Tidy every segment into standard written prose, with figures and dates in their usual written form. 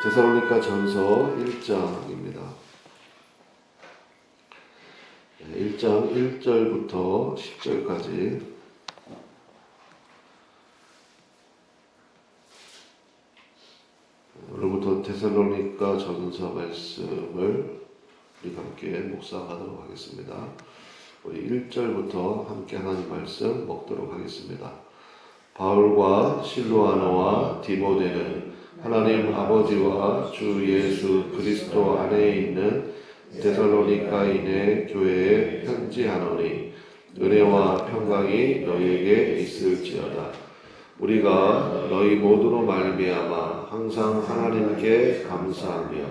데살로니가 전서 1장입니다. 1장 1절부터 10절까지 오늘부터 데살로니가 전서 말씀을 우리 함께 묵상하도록 하겠습니다. 우리 1절부터 함께 하나님 말씀 먹도록 하겠습니다. 바울과 실로아노와 디모데는 하나님 아버지와 주 예수 그리스도 안에 있는 데살로니가인의 교회에 편지하노니 은혜와 평강이 너희에게 있을지어다. 우리가 너희 모두로 말미암아 항상 하나님께 감사하며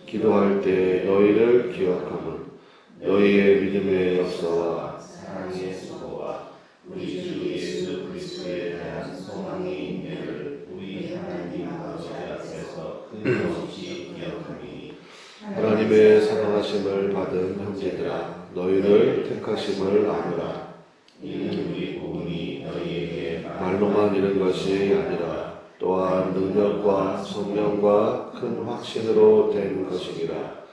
기도할 때 너희를 기억함은 너희의 믿음의 역사와 사랑의 수고와 우리 주 예수 그리스도에 대한 소망의 인내를 우리 하나님 아버지 앞에서 끊임없이 기억하니 하나님의 사랑하심을 받은 형제들아 너희를 택하심을 아노라. 이는 우리 복음이 너희에게 말로만 이른 것이 아니라 또한 능력과 성령과 큰 확신으로 된 것이니라.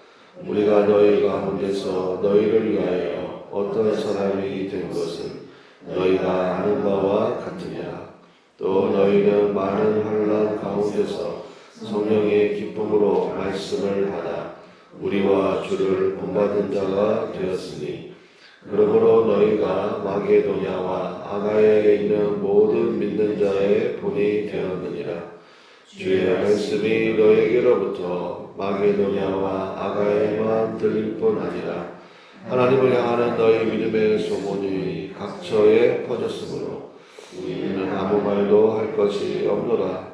우리가 너희 가운데서 너희를 위하여 어떤 사람이 된 것은 너희가 아는 바와 같으니라. 또 너희는 많은 환난 가운데서 성령의 기쁨으로 말씀을 받아 우리와 주를 본받은 자가 되었으니 그러므로 너희가 마게도냐와 아가야에 있는 모든 믿는 자의 본이 되었느니라. 주의 말씀이 너희에게로부터 마게도냐와 아가야에만 들릴 뿐 아니라 하나님을 향하는 너희 믿음의 소문이 각처에 퍼졌으므로 우리는 아무 말도 할 것이 없노라.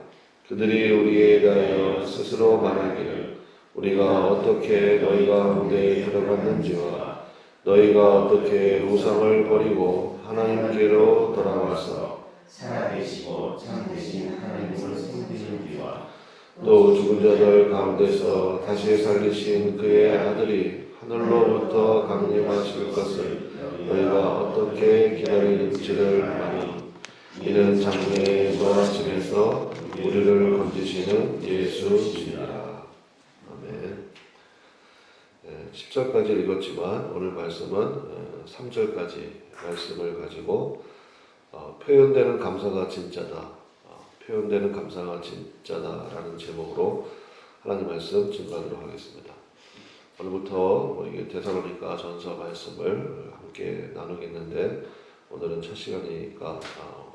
그들이 우리에 대하여 스스로 말하기를 우리가 어떻게 너희 가운데 들어갔는지와 너희가 어떻게 우상을 버리고 하나님께로 돌아와서 살아계시고 참되신 하나님을 섬기는지와 또 죽은 자들 가운데서 다시 살리신 그의 아들이 하늘로부터 강림하실 것을 너희가 어떻게 기다리는지를 아니 이는 장래의 노하심에서 우리를 건지시는 예수시니라. 아멘. 10절까지 읽었지만 오늘 말씀은 3절까지 말씀을 가지고 표현되는 감사가 진짜다. 표현되는 감사가 진짜다라는 제목으로 하나님 말씀 증거하도록 하겠습니다. 오늘부터 우리 데살로니가 전서 말씀을 함께 나누겠는데 오늘은 첫 시간이니까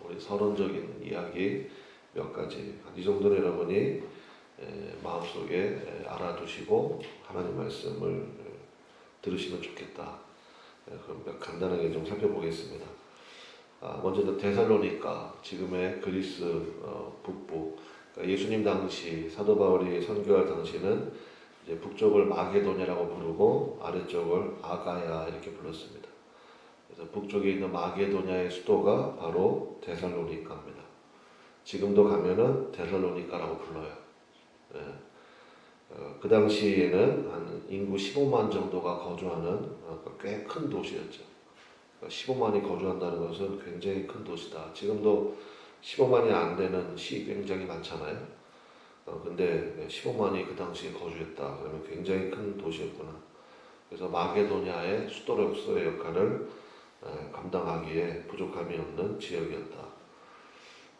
우리 서론적인 이야기 몇 가지 이 정도는 여러분이 마음속에 알아두시고 하나님 말씀을 들으시면 좋겠다. 그럼 간단하게 좀 살펴보겠습니다. 먼저 데살로니가 지금의 그리스 북부, 그러니까 예수님 당시 사도 바울이 선교할 당시는 이제 북쪽을 마게도냐라고 부르고 아래쪽을 아가야 이렇게 불렀습니다. 그래서 북쪽에 있는 마게도냐의 수도가 바로 데살로니가입니다. 지금도 가면은 데살로니가라고 불러요. 그 당시에는 한 인구 15만 정도가 거주하는 꽤 큰 도시였죠. 15만이 거주한다는 것은 굉장히 큰 도시다. 지금도 15만이 안 되는 시 굉장히 많잖아요. 근데 15만이 그 당시에 거주했다. 그러면 굉장히 큰 도시였구나. 그래서 마게도냐의 수도로서의 역할을 감당하기에 부족함이 없는 지역이었다.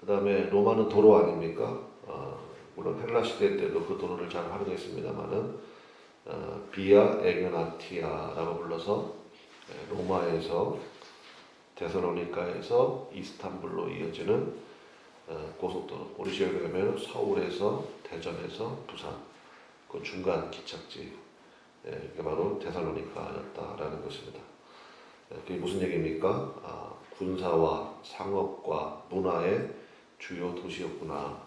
그 다음에 로마는 도로 아닙니까? 물론 헬라 시대 때도 그 도로를 잘 활용했습니다만은 비아 에그나티아라고 불러서 로마에서 데살로니가에서 이스탄불로 이어지는 고속도로. 우리 지역에 가면 서울에서 대전에서 부산 그 중간 기착지 이게 바로 데살로니가였다라는 것입니다. 그게 무슨 얘기입니까? 군사와 상업과 문화의 주요 도시였구나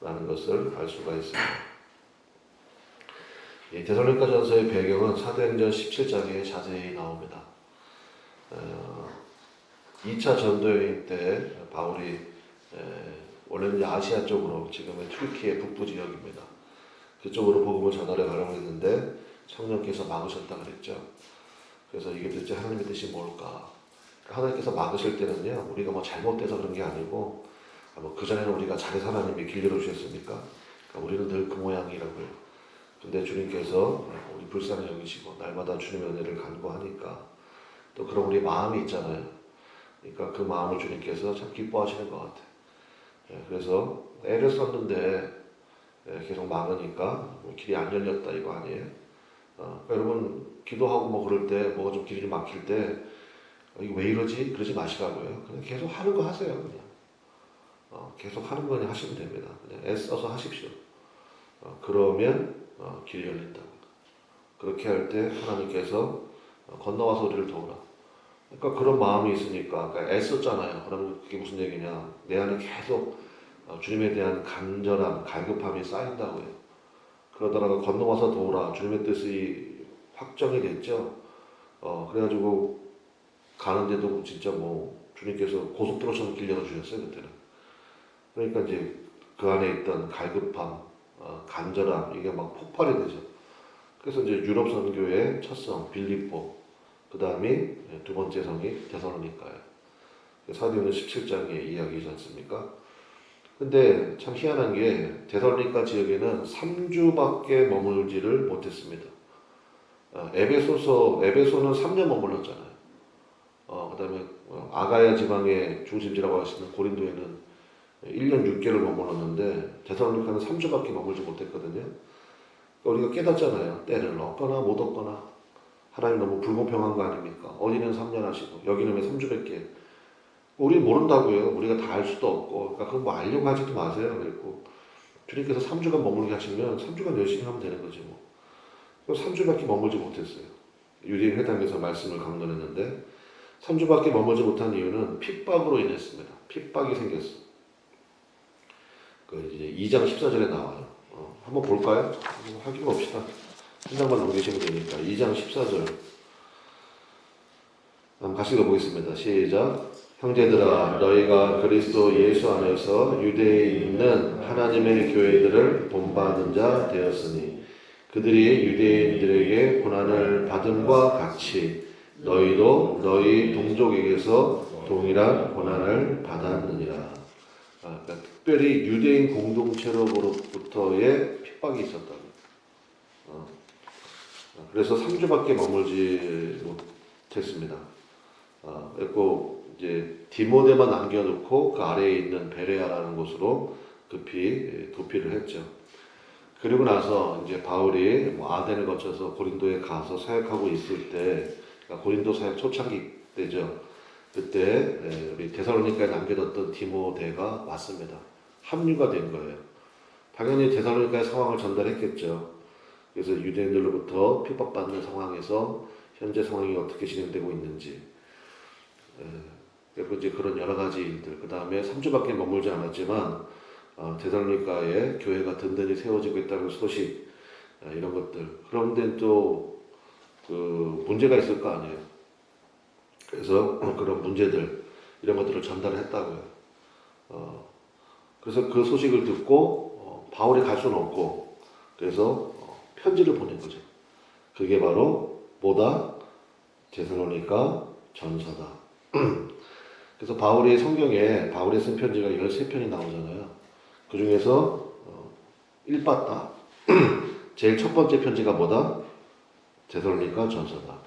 라는 것을 알 수가 있습니다. 이 데살로니가 전서의 배경은 사도행전 17장에 자세히 나옵니다. 2차 전도여행 때 바울이 원래는 아시아 쪽으로 지금의 튀르키예 북부 지역입니다. 그쪽으로 복음을 전하려 가려고 했는데 성령께서 막으셨다 그랬죠. 그래서 이게 도대체 하나님의 뜻이 뭘까? 하나님께서 막으실 때는요, 우리가 뭐 잘못돼서 그런 게 아니고, 그전에는 우리가 잘해서 하나님이 길 열어주셨습니까? 그러니까 우리는 늘 그 모양이라고요. 근데 주님께서 우리 불쌍히 여기시고 날마다 주님의 은혜를 간구하니까 또 그런 우리 마음이 있잖아요. 그러니까 그 마음을 주님께서 참 기뻐하시는 것 같아요. 그래서 애를 썼는데 계속 막으니까 길이 안 열렸다 이거 아니에요? 그러니까 여러분 기도하고 뭐 그럴 때 뭐가 좀 길이 막힐 때 이거 왜 이러지? 그러지 마시라고요. 그냥 계속 하는 거 하세요. 그냥 계속 하는 거니 하시면 됩니다. 그냥 애써서 하십시오. 그러면 길이 열린다고. 그렇게 할 때 하나님께서 건너와서 우리를 도우라. 그러니까 그런 마음이 있으니까 그러니까 애썼잖아요. 그러면 그게 무슨 얘기냐? 내 안에 계속 주님에 대한 간절함, 갈급함이 쌓인다고요. 그러다가 건너와서 도우라. 주님의 뜻이 확정이 됐죠. 그래가지고 가는데도 진짜 뭐 주님께서 고속도로처럼 길 열어주셨어요 그때는. 그러니까 이제 그 안에 있던 갈급함, 간절함 이게 막 폭발이 되죠. 그래서 이제 유럽 선교의 첫 성 빌립보, 그 다음이 두 번째 성이 데살로니가예요. 사도행전 17장의 이야기이지 않습니까? 근데 참 희한한 게 데살로니가 지역에는 3주밖에 머물지를 못했습니다. 에베소는 3년 머물렀잖아요. 그다음에 아가야 지방의 중심지라고 하시는 고린도에는 1년 6개월을 머물렀는데 데살로니가는 3주밖에 머물지 못했거든요. 그러니까 우리가 깨닫잖아요. 때를 얻거나 못 얻거나 하나님 너무 불공평한 거 아닙니까? 어디는 3년 하시고 여기는 왜 3주밖에? 우리 모른다고요. 우리가 다 알 수도 없고. 그러니까 그건 뭐 알려고 하지도 마세요. 그랬고 주님께서 3주간 머물게 하시면 3주간 열심히 하면 되는 거지 뭐. 3주밖에 머물지 못했어요. 유대인 회당에서 말씀을 강론했는데 3주밖에 머물지 못한 이유는 핍박으로 인했습니다. 핍박이 생겼어. 그 이제 2장 14절에 나와요. 한번 볼까요? 확인해 봅시다. 한 장만 넘기시면 되니까 2장 14절 한번 같이 읽어보겠습니다. 시작. 형제들아 너희가 그리스도 예수 안에서 유대에 있는 하나님의 교회들을 본받는 자 되었으니 그들이 유대인들에게 고난을 받음과 같이 너희도 너희 동족에게서 동일한 고난을 받았느니라. 그러니까 특별히 유대인 공동체로부터의 핍박이 있었다고. 그래서 3주밖에 머물지 못했습니다. 그리고 이제 디모데만 남겨놓고 그 아래에 있는 베레아라는 곳으로 급히 도피를 했죠. 그리고 나서 이제 바울이 아덴을 거쳐서 고린도에 가서 사역하고 있을 때, 그러니까 고린도 사역 초창기 때죠. 그때 우리 데살로니가에 남겨뒀던 디모데가 왔습니다. 합류가 된 거예요. 당연히 데살로니가의 상황을 전달했겠죠. 그래서 유대인들로부터 핍박받는 상황에서 현재 상황이 어떻게 진행되고 있는지, 그리고 이제 그런 여러 가지 일들, 그 다음에 3주밖에 머물지 않았지만 데살로니가에 교회가 든든히 세워지고 있다는 소식, 이런 것들. 그런데 또 그 문제가 있을 거 아니에요. 그래서 그런 문제들, 이런 것들을 전달했다고요. 그래서 그 소식을 듣고 바울이 갈 수는 없고, 그래서 편지를 보낸 거죠. 그게 바로 뭐다? 데살로니가 전서다. 그래서 바울이 성경에 바울이 쓴 편지가 13편이 나오잖아요. 그 중에서 1바다 제일 첫 번째 편지가 뭐다? 데살로니가 전서다.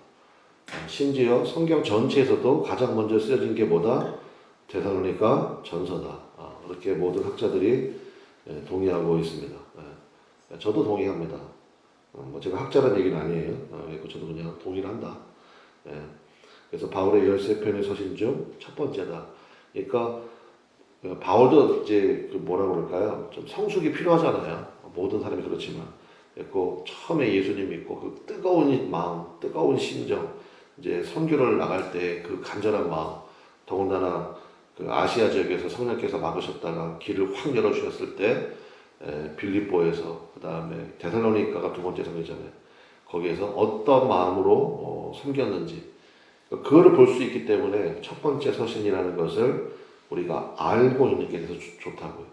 심지어 성경 전체에서도 가장 먼저 쓰여진 게 뭐다? 데살로니가 전서다. 이렇게 모든 학자들이 동의하고 있습니다. 저도 동의합니다. 뭐 제가 학자라는 얘기는 아니에요. 저도 그냥 동의를 한다. 그래서 바울의 13편의 서신 중 첫 번째다. 그러니까 바울도 이제 그 뭐라 그럴까요? 좀 성숙이 필요하잖아요. 모든 사람이 그렇지만. 그리고 처음에 예수님 믿고 그 뜨거운 마음, 뜨거운 심정, 이제 선교를 나갈 때 그 간절한 마음, 더군다나 그 아시아 지역에서 성령께서 막으셨다가 길을 확 열어주셨을 때 빌립보에서 그 다음에 데살로니가가 두 번째 성이잖아요. 거기에서 어떤 마음으로 섬겼는지 그거를 볼 수 있기 때문에 첫 번째 서신이라는 것을 우리가 알고 있는 게 돼서 좋다고요.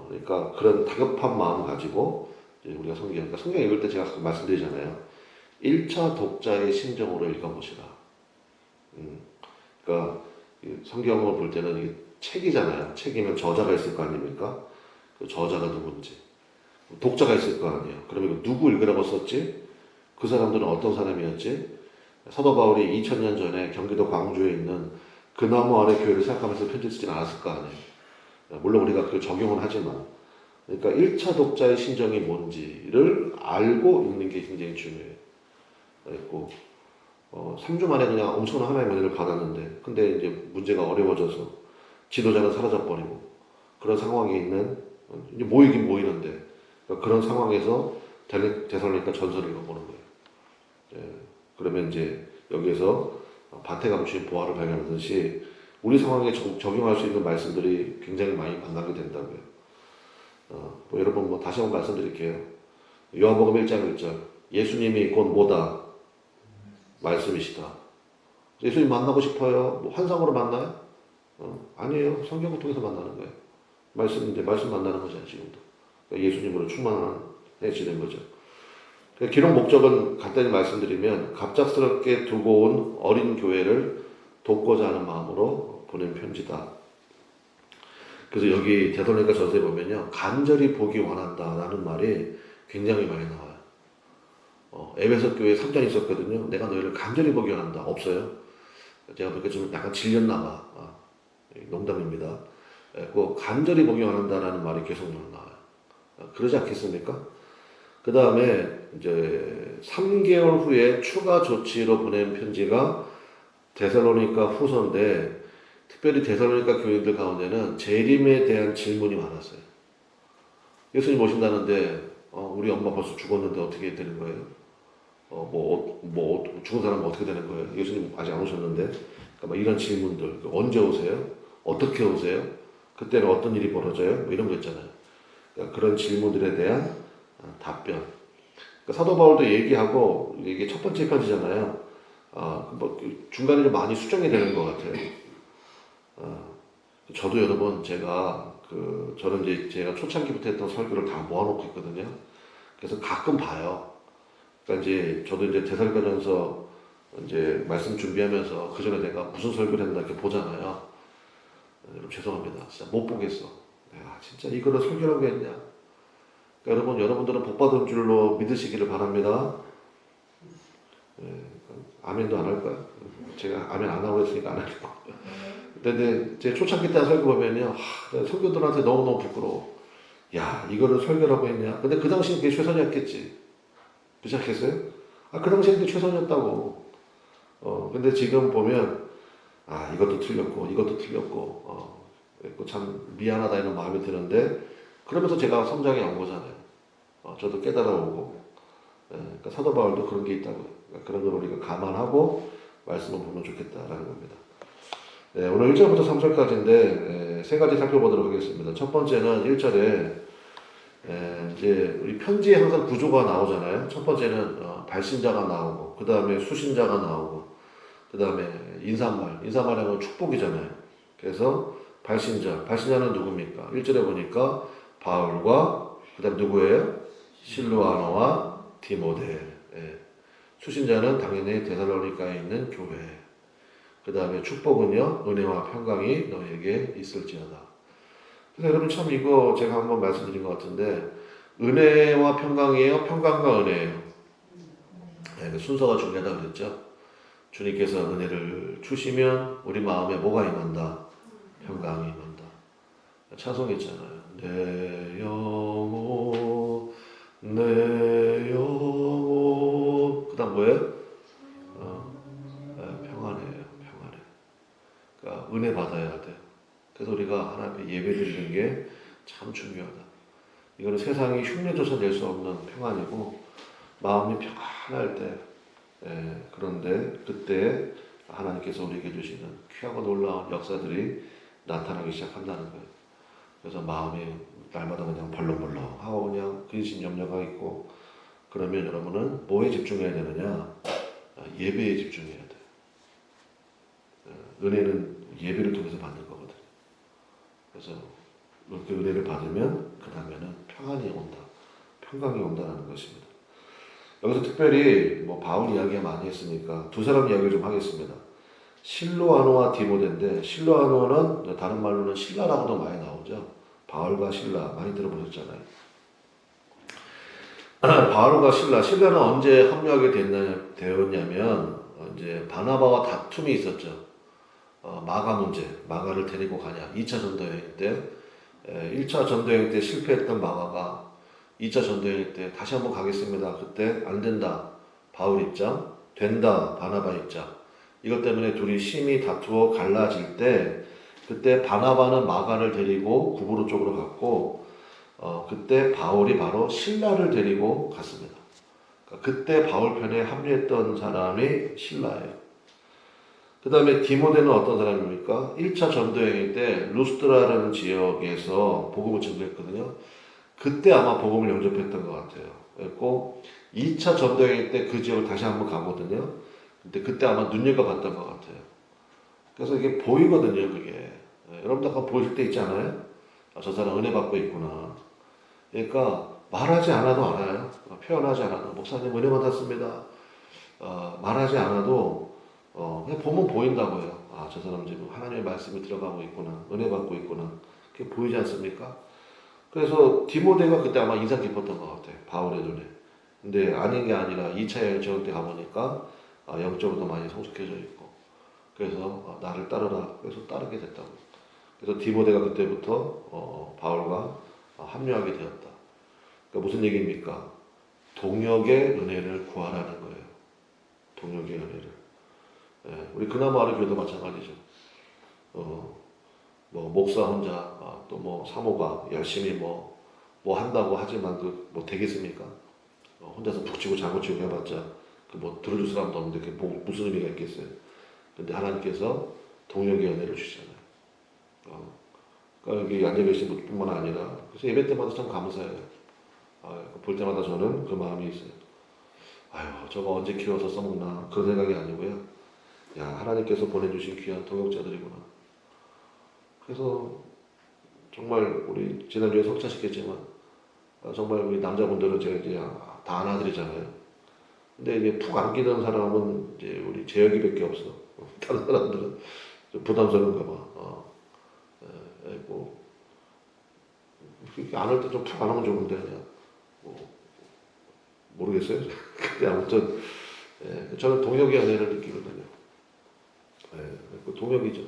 그러니까 그런 다급한 마음 가지고 우리가 그러니까 성경 읽을 때 제가 가끔 말씀드리잖아요. 1차 독자의 심정으로 읽어보시라. 그러니까 성경을 볼 때는 이게 책이잖아요. 책이면 저자가 있을 거 아닙니까? 그 저자가 누군지. 독자가 있을 거 아니에요. 그러면 이거 누구 읽으라고 썼지? 그 사람들은 어떤 사람이었지? 사도 바울이 2000년 전에 경기도 광주에 있는 그 나무 아래 교회를 생각하면서 편지 쓰진 않았을 거 아니에요. 물론 우리가 그걸 적용은 하지만, 그러니까 1차 독자의 심정이 뭔지를 알고 읽는 게 굉장히 중요해요. 그리고 3주 만에 그냥 엄청난 하나님의 은혜를 받았는데, 근데 이제 문제가 어려워져서 지도자는 사라져버리고 그런 상황에 있는, 이제 모이긴 모이는데, 그러니까 그런 상황에서 데살로니가 전서를 읽어보는 거예요. 예, 그러면 이제 여기에서 밭에 감추인 보화를 발견하듯이 우리 상황에 적용할 수 있는 말씀들이 굉장히 많이 만나게 된다고요. 뭐 여러분 뭐 다시 한번 말씀드릴게요. 요한복음 1장 1절 예수님이 곧 뭐다? 말씀이시다. 예수님 만나고 싶어요? 뭐 환상으로 만나요? 아니에요. 성경을 통해서 만나는 거예요. 말씀인데 말씀 만나는 거잖아요. 지금도. 그러니까 예수님으로 충만해지는 거죠. 기록 목적은 간단히 말씀드리면 갑작스럽게 두고 온 어린 교회를 돕고자 하는 마음으로 보낸 편지다. 그래서 여기 데살로니가 전서에 보면요, 간절히 보기 원한다라는 말이 굉장히 많이 나와요. 에베소 교회에 3장 있었거든요. 내가 너희를 간절히 보기 원한다. 없어요. 제가 보니까 좀 약간 질렸나 봐. 농담입니다. 꼭 간절히 보기 원한다라는 말이 계속 나와요. 그러지 않겠습니까? 그 다음에 이제 3개월 후에 추가 조치로 보낸 편지가 데살로니가 후서인데, 특별히 데살로니가 교인들 가운데는 재림에 대한 질문이 많았어요. 예수님 오신다는데 우리 엄마 벌써 죽었는데 어떻게 되는 거예요? 죽은 사람은 어떻게 되는 거예요? 예수님 아직 안 오셨는데. 그러니까 뭐 이런 질문들. 언제 오세요? 어떻게 오세요? 그때는 어떤 일이 벌어져요? 뭐 이런 거 있잖아요. 그러니까 그런 질문들에 대한 답변. 그러니까 사도 바울도 얘기하고, 이게 첫 번째 편지잖아요. 뭐 중간에 좀 많이 수정이 되는 것 같아요. 저도 여러분 저는 이제 제가 초창기부터 했던 설교를 다 모아놓고 있거든요. 그래서 가끔 봐요. 그러니까 이제 저도 이제 데살로니가전서 이제 말씀 준비하면서 그 전에 내가 무슨 설교를 했나 이렇게 보잖아요. 여러분 죄송합니다. 진짜 못 보겠어. 내가 진짜 이거를 설교라고 했냐? 그러니까 여러분들은 복 받은 줄로 믿으시기를 바랍니다. 아멘도 안 할 거야. 제가 아멘 안 하고 했으니까 안 할 거야. 근데 제 초창기 때 설교 보면요, 설교들한테 너무너무 부끄러워. 야, 이거를 설교라고 했냐? 근데 그 당시엔 그게 최선이었겠지. 그렇지 않겠어요? 그 당시엔 그게 최선이었다고. 근데 지금 보면, 이것도 틀렸고, 참 미안하다 이런 마음이 드는데, 그러면서 제가 성장해 온 거잖아요. 저도 깨달아오고, 그러니까 사도 바울도 그런 게 있다고요. 그러니까 그런 걸 우리가 감안하고 말씀을 보면 좋겠다라는 겁니다. 네, 오늘 1절부터 3절까지인데 세 가지 살펴보도록 하겠습니다. 첫 번째는 1절에 이제 우리 편지에 항상 구조가 나오잖아요. 첫 번째는 발신자가 나오고, 그 다음에 수신자가 나오고, 그 다음에 인사말하면 축복이잖아요. 그래서 발신자는 누굽니까? 1절에 보니까 바울과 그 다음 누구예요? 실루아노와 디모데. 수신자는 당연히 데살로니가에 있는 교회. 그 다음에 축복은요, 은혜와 평강이 너에게 있을지어다. 그래서 여러분 참 이거 제가 한번 말씀드린 것 같은데, 은혜와 평강이에요? 평강과 은혜예요? 그 순서가 중요하다고 그랬죠. 주님께서 은혜를 주시면 우리 마음에 뭐가 임한다? 평강이 임한다. 찬송이 있잖아요. 내 영혼, 내 영혼. 그 다음 뭐예요? 평안해요. 그러니까 은혜 받아야 돼. 그래서 우리가 하나님께 예배 드리는 게 참 중요하다. 이거는 세상이 흉내조차 낼 수 없는 평안이고, 마음이 평안할 때, 그런데 그때 하나님께서 우리에게 주시는 귀하고 놀라운 역사들이 나타나기 시작한다는 거예요. 그래서 마음이 날마다 그냥 벌렁벌렁하고 그냥 근심 염려가 있고, 그러면 여러분은 뭐에 집중해야 되느냐? 예배에 집중해야 돼. 은혜는 예배를 통해서 받는 거거든요. 그래서 그 은혜를 받으면 그 다음에는 평안이 온다. 평강이 온다는 것입니다. 여기서 특별히 뭐 바울 이야기가 많이 했으니까 두 사람 이야기를 좀 하겠습니다. 실로아노와 디모데인데, 실로아노는 다른 말로는 신라라고도 많이 나오죠. 바울과 신라 많이 들어보셨잖아요. 바울과 신라는 언제 합류하게 되었냐면 이제 바나바와 다툼이 있었죠. 마가 문제, 마가를 데리고 가냐. 2차 전도여행 때 1차 전도여행 때 실패했던 마가가 2차 전도여행 때 다시 한번 가겠습니다. 그때 안 된다. 바울 입장, 된다. 바나바 입장. 이것 때문에 둘이 심히 다투어 갈라질 때 그때 바나바는 마가를 데리고 구브로 쪽으로 갔고 그때 바울이 바로 신라를 데리고 갔습니다. 그때 바울 편에 합류했던 사람이 신라예요. 그 다음에 디모데는 어떤 사람입니까? 1차 전도여행 때 루스드라라는 지역에서 복음을 증거했거든요. 그때 아마 복음을 영접했던 것 같아요. 그리고 2차 전도여행 때 그 지역을 다시 한번 가거든요. 근데 그때 아마 눈여겨봤던 것 같아요. 그래서 이게 보이거든요, 그게. 여러분도 아까 보실 때 있지 않아요? 저 사람 은혜 받고 있구나. 그러니까 말하지 않아도 알아요. 표현하지 않아도 목사님 은혜 받았습니다. 말하지 않아도 그냥 보면 보인다고요. 저 사람 지금 하나님의 말씀이 들어가고 있구나. 은혜 받고 있구나. 그게 보이지 않습니까? 그래서 디모데가 그때 아마 인상 깊었던 것 같아요. 바울의 눈에. 근데 아닌 게 아니라 2차 여행 때 가보니까 영적으로도 많이 성숙해져 있고 그래서 나를 따르라. 그래서 따르게 됐다고. 그래서 디모데가 그때부터 바울과 합류하게 되었다. 그러니까 무슨 얘기입니까? 동역의 은혜를 구하라는 거예요. 동역의 은혜를. 우리 그나마를 교회도 마찬가지죠. 뭐 목사 혼자 또 뭐 사모가 열심히 뭐 한다고 하지만 뭐 되겠습니까? 혼자서 북치고 장구치고 해봤자 뭐 들어줄 사람도 없는데 그게 무슨 의미가 있겠어요? 근데 하나님께서 동역의 은혜를 주시잖아요. 그러니까 여기 앉아 계신 분뿐만 아니라 그래서 예배 때마다 참 감사해요. 볼 때마다 저는 그 마음이 있어요. 저거 언제 키워서 써먹나 그런 생각이 아니고요. 하나님께서 보내주신 귀한 동역자들이구나. 그래서 정말 우리 지난주에 석차시켰지만 정말 우리 남자분들은 제가 이제 다 안아드리잖아요. 근데 이제 푹 안기던 사람은 이제 우리 재혁이밖에 없어. 다른 사람들은 좀 부담스러운가 봐. 뭐 이렇게 안을 때 좀 푹 안으면 좋은데 그냥 모르겠어요. 근데 아무튼 저는 동역의 은혜를 느끼거든요. 그 동역이죠.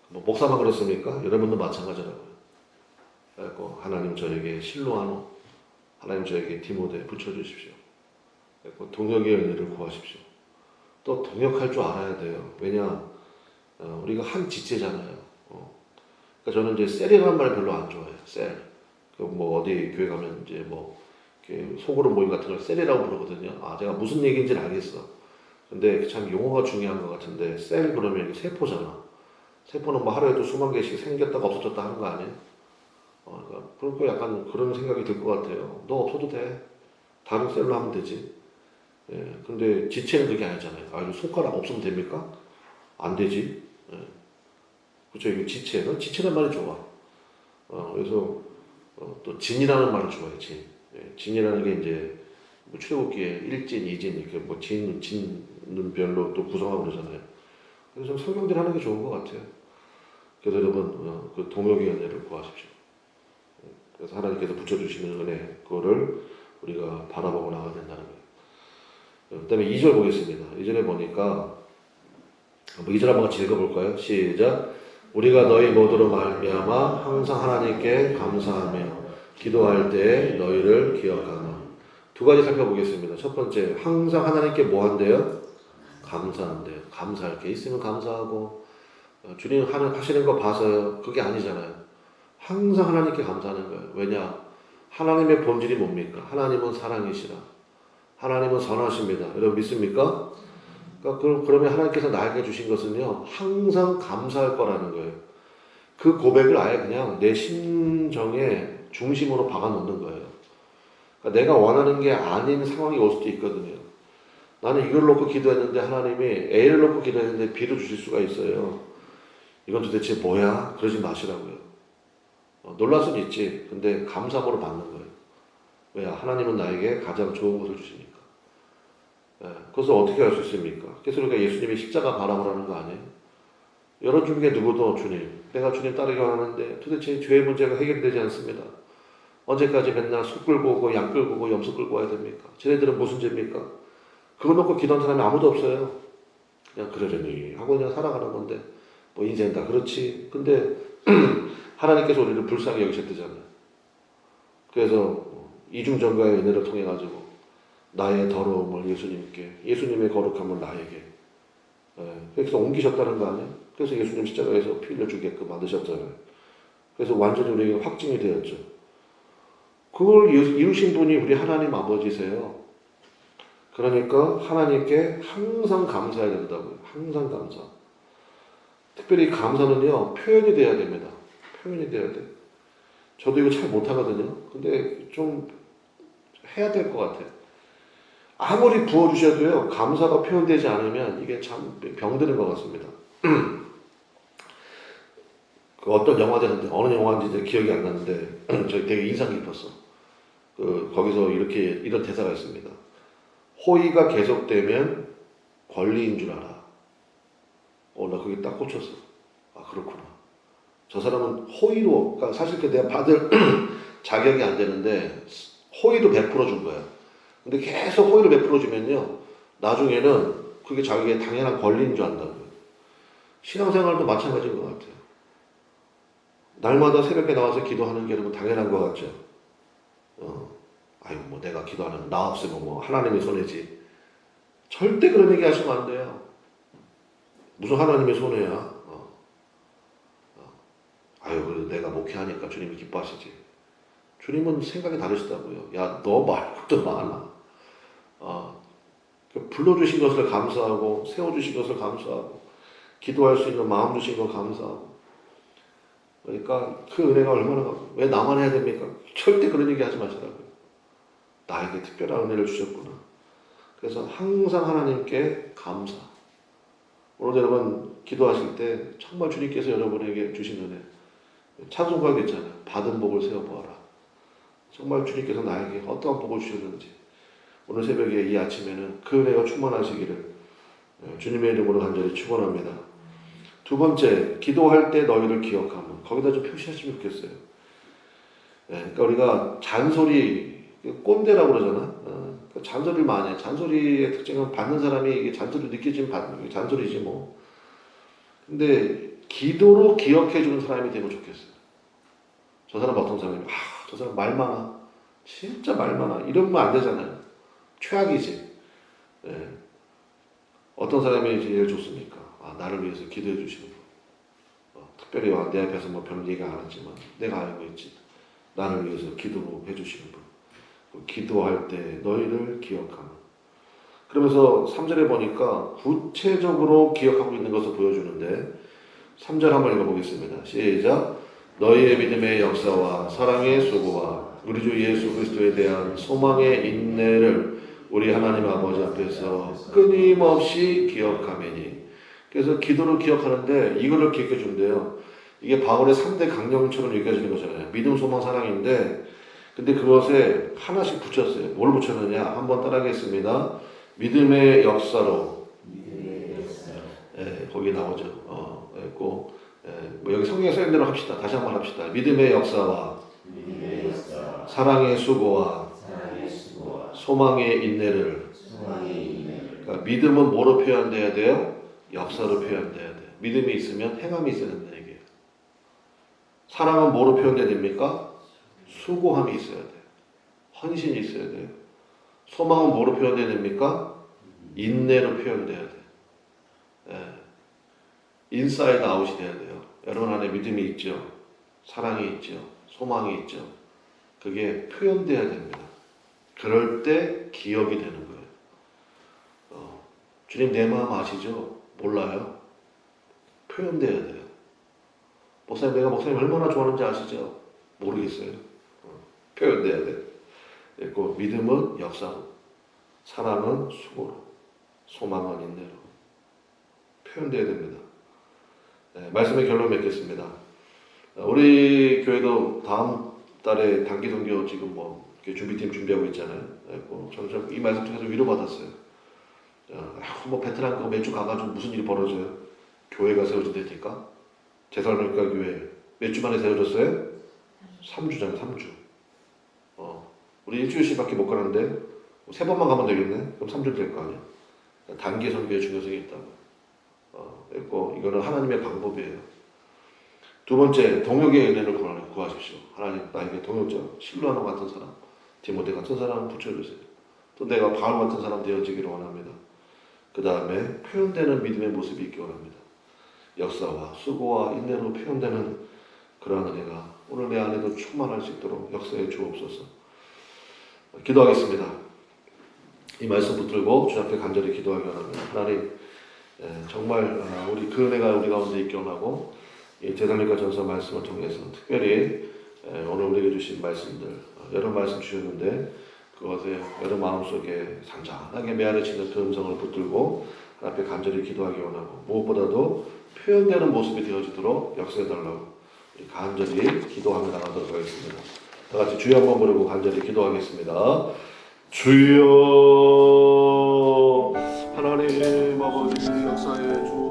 뭐 목사만 그렇습니까? 여러분도 마찬가지라고요. 그래서 하나님 저에게 실로하노, 하나님 저에게 디모데 붙여주십시오. 그래서 동역의 은혜를 구하십시오. 또 동역할 줄 알아야 돼요. 왜냐 우리가 한 지체잖아요. 그러니까 저는 이제 셀이라는 말 별로 안 좋아해요. 셀. 뭐 어디 교회 가면 이제 뭐 속으로 모임 같은 걸 셀이라고 부르거든요. 제가 무슨 얘기인지는 알겠어. 근데 참 용어가 중요한 것 같은데 셀 그러면 이게 세포잖아. 세포는 뭐 하루에도 수만 개씩 생겼다가 없어졌다 하는 거 아니에요? 그러니까 약간 그런 생각이 들 것 같아요. 너 없어도 돼. 다른 셀로 하면 되지. 근데 지체는 그게 아니잖아요. 손가락 없으면 됩니까? 안 되지. 그렇죠. 이게 지체는 지체란 말이 좋아. 그래서 또 진이라는 말을 좋아해. 진이라는 게 이제 뭐 출애굽기에 1진, 2진 이렇게 뭐 진은 별로 또 구성하고 그러잖아요. 그래서 좀 설명들 하는 게 좋은 것 같아요. 그래서 여러분 그 동역의 은혜를 구하십시오. 그래서 하나님께서 붙여주시는 은혜 그거를 우리가 바라보고 나가야 된다는 거예요. 그 다음에 2절 보겠습니다. 2절에 보니까 2절 한번 같이 읽어볼까요? 시작. 우리가 너희 모두로 말미암아 항상 하나님께 감사하며 기도할 때 너희를 기억하나. 두 가지 살펴보겠습니다. 첫 번째, 항상 하나님께 뭐 한대요? 감사한대요. 감사할 게 있으면 감사하고 주님 하시는 거 봐서요. 그게 아니잖아요. 항상 하나님께 감사하는 거예요. 왜냐? 하나님의 본질이 뭡니까? 하나님은 사랑이시라. 하나님은 선하십니다. 여러분 믿습니까? 그러면 하나님께서 나에게 주신 것은요, 항상 감사할 거라는 거예요. 그 고백을 아예 그냥 내 심정의 중심으로 박아 놓는 거예요. 그러니까 내가 원하는 게 아닌 상황이 올 수도 있거든요. 나는 이걸 놓고 기도했는데 하나님이 A를 놓고 기도했는데 B를 주실 수가 있어요. 이건 도대체 뭐야? 그러지 마시라고요. 놀랄 수는 있지. 근데 감사함으로 받는 거예요. 왜? 하나님은 나에게 가장 좋은 것을 주시니까. 그것을 어떻게 할 수 있습니까? 그래서 우리가 예수님이 십자가 바라보라는 거 아니에요? 여러분 중에 누구도 주님, 내가 주님 따르기 원하는데 도대체 죄의 문제가 해결되지 않습니다. 언제까지 맨날 소 끌고 오고 양 끌고 오고 염소 끌고 와야 됩니까? 쟤네들은 무슨 죄입니까? 그거 놓고 기도하는 사람이 아무도 없어요. 그냥 그러려니 하고 그냥 살아가는 건데 뭐 인생 다 그렇지. 근데 하나님께서 우리를 불쌍히 여기셨대잖아요. 그래서 이중전가의 은혜를 통해 가지고 나의 더러움을 예수님의 거룩함을 나에게 그래서 옮기셨다는 거 아니에요? 그래서 예수님 십자가에서 피 흘려 주게끔 만드셨잖아요. 그래서 완전히 우리에게 확증이 되었죠. 그걸 이루신 분이 우리 하나님 아버지세요. 그러니까 하나님께 항상 감사해야 된다고요. 항상 감사. 특별히 감사는요, 표현이 돼야 됩니다. 표현이 돼야 돼. 저도 이거 잘 못하거든요. 근데 좀 해야 될 것 같아요. 아무리 부어주셔도요, 감사가 표현되지 않으면 이게 참 병드는 것 같습니다. 그 어떤 영화인데, 어느 영화인지 이제 기억이 안 나는데, 저 되게 인상 깊었어. 거기서 이런 대사가 있습니다. 호의가 계속되면 권리인 줄 알아. 나 그게 딱 꽂혔어. 아, 그렇구나. 저 사람은 호의로, 그러니까 사실 내가 받을 자격이 안 되는데, 호의로 베풀어 준 거야. 근데 계속 호의를 베풀어 주면요, 나중에는 그게 자기의 당연한 권리인 줄 안다고요. 신앙생활도 마찬가지인 것 같아요. 날마다 새벽에 나와서 기도하는 게 여러분 당연한 것 같죠? 아이고, 뭐 내가 기도하는 나 없으면 뭐 하나님의 손해지. 절대 그런 얘기 하시면 안 돼요. 무슨 하나님의 손해야? 아유, 그래도 내가 목회하니까 주님이 기뻐하시지. 주님은 생각이 다르시다고요. 야, 너 말고도 많아. 불러주신 것을 감사하고, 세워주신 것을 감사하고, 기도할 수 있는 마음 주신 것 감사하고. 그러니까 그 은혜가 얼마나, 왜 나만 해야 됩니까? 절대 그런 얘기 하지 마시라고요. 나에게 특별한 은혜를 주셨구나. 그래서 항상 하나님께 감사. 오늘 여러분 기도하실 때 정말 주님께서 여러분에게 주신 은혜. 찬송가 있잖아요. 받은 복을 세워보아라. 정말 주님께서 나에게 어떠한 복을 주셨는지 오늘 새벽에 이 아침에는 그 은혜가 충만하시기를 주님의 이름으로 간절히 축원합니다. 두 번째, 기도할 때 너희를 기억하면 거기다 좀 표시하시면 좋겠어요. 그러니까 우리가 잔소리, 꼰대라고 그러잖아. 잔소리를 많이 해. 잔소리의 특징은 받는 사람이 이게 잔소리 느껴지면 받는 게 잔소리지 뭐. 근데 기도로 기억해 주는 사람이 되면 좋겠어요. 저 사람 어떤 사람이면 저 사람 말 많아. 진짜 말 많아. 이러면 안 되잖아요. 최악이지. 어떤 사람이 제일 좋습니까? 나를 위해서 기도해 주시는 분. 특별히 내 앞에서 뭐 별로 얘기 안 하지만 내가 알고 있지. 나를 위해서 기도로 해주시는 분. 기도할 때 너희를 기억하는. 그러면서 3절에 보니까 구체적으로 기억하고 있는 것을 보여주는데 3절 한번 읽어보겠습니다. 시작. 너희의 믿음의 역사와 사랑의 수고와 우리 주 예수 그리스도에 대한 소망의 인내를 우리 하나님 아버지 앞에서 끊임없이 기억하매니. 그래서 기도를 기억하는데 이거를 기억해 준대요. 이게 바울의 3대 강령처럼 얘기해주는 거잖아요. 믿음, 소망, 사랑인데 근데 그것에 하나씩 붙였어요. 뭘 붙였느냐? 한번 따라하겠습니다. 믿음의 역사로. 거기 나오죠. 뭐 여기 성경에 써있는 대로 합시다. 다시 한번 합시다. 믿음의 역사와 사랑의 수고와 소망의 인내를. 그러니까 믿음은 뭐로 표현돼야 돼요? 역사로 표현돼야 돼요. 믿음이 있으면 행함이 있어야 된다 이게. 사랑은 뭐로 표현돼야 됩니까? 수고함이 있어야 돼요. 헌신이 있어야 돼요. 소망은 뭐로 표현돼야 됩니까? 인내로 표현돼야 돼요. 인사이드 아웃이 돼야 돼요. 여러분 안에 믿음이 있죠. 사랑이 있죠. 소망이 있죠. 그게 표현돼야 됩니다. 그럴 때 기억이 되는 거예요. 주님 내 마음 아시죠? 몰라요. 표현돼야 돼요. 목사님 내가 목사님 얼마나 좋아하는지 아시죠? 모르겠어요. 표현돼야 돼. 그리고 믿음은 역사로, 사랑은 수고로, 소망은 인내로 표현돼야 됩니다. 말씀의 결론 맺겠습니다. 우리 교회도 다음 달에 단기 선교 지금 뭐 준비팀 준비하고 있잖아요. 저는 이 말씀 통해서 위로받았어요. 뭐 베트남 거 매주 가가지고 무슨 일이 벌어져요? 교회가 세워진다니까. 제살로니가 교회 몇 주 만에 세워졌어요? 3주잖아요. 3주. 우리 일주일씩밖에 못 가는데 3번만 가면 되겠네. 그럼 3주 될 거 아니야. 단기 선교의 중요성이 있다고. 그리고 이거는 하나님의 방법이에요. 두 번째, 동역의 은혜를 구하십시오. 하나님 나에게 동역자, 실로하는 같은 사람, 디모데 같은 사람 붙여주세요. 또 내가 바울 같은 사람 되어지기를 원합니다. 그 다음에 표현되는 믿음의 모습이 있기 원합니다. 역사와 수고와 인내로 표현되는 그러한 은혜가 오늘 내 안에도 충만할 수 있도록 역사에 주옵소서. 기도하겠습니다. 이 말씀 붙들고 주 앞에 간절히 기도하기 원합니다. 하나님, 정말 우리 그 은혜가 우리 가운데 있기 원하고 이 제사님과 전서 말씀을 통해서 특별히 오늘 우리에게 주신 말씀들 여러 말씀 주셨는데 그것에 여러 마음속에 잔잔하게 메아리치는 그 음성을 붙들고 하나님 앞에 간절히 기도하기 원하고 무엇보다도 표현되는 모습이 되어지도록 역사해달라고 우리 간절히 기도하며 나가도록 하겠습니다. 다 같이 주여 한번 부르고 간절히 기도하겠습니다. 주여 하나님 아버지 역사의 주